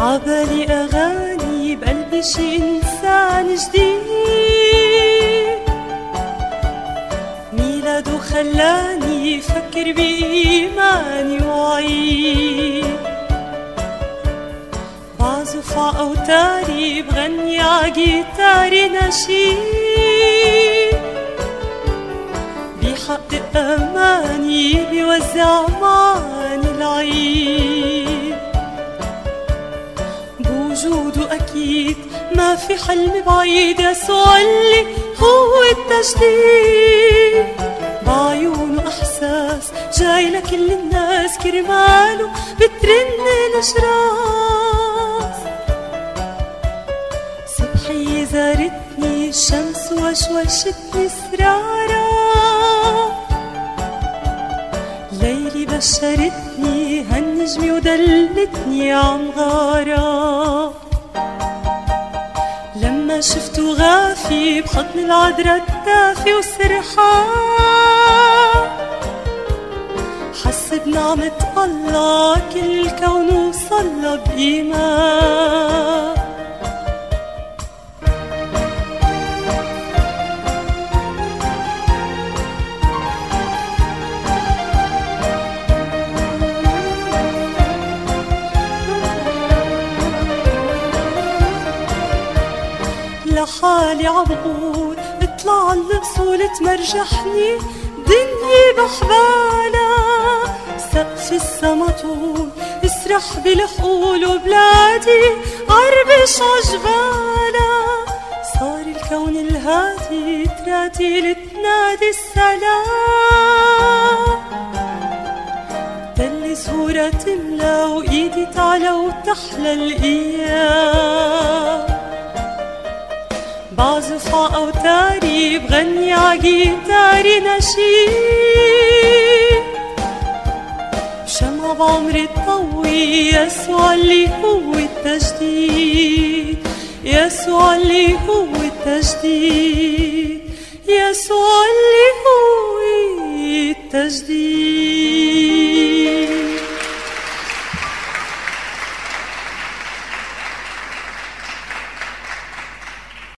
عبالي أغاني بقلبي شي إنسان جديد، ميلاده خلاني فكر بإيماني وعيد، بعزف ع أوتاري بغني ع جيتاري نشيد، بيحقق أماني بيوزع معاني العيد، بوجوده أكيد ما في حلم بعيد، يسوع اللي هو التجديد، بعيونه إحساس جاي لكل الناس، كرماله بترن الأشراس، صبحي زارتني الشمس وشوشتني سرارة، ليلي بشرتني هالنجمة ودلتني عم غارة، لما شفته غافي بحضن العذرا الدافي وسرحان، حس بنعمة الله كل الكون وصلى بإيمان. لحالي عبقول اطلع الأصول تمرجحني، دنيا بحبالها سقف السما طول، اسرح بالحقول وبلادي عربش عجبالها، صار الكون الهادي تراتيل تنادي السلام، تل زهورة تملى وإيدي تعلى وتحلى الأيام، بعزف ع أوتاري بغني ع جيتاري نشيد، بشمعة بعمري تضوي، يسوع اللي هو التجديد، يسوع اللي هو التجديد، يسوع اللي هو التجديد.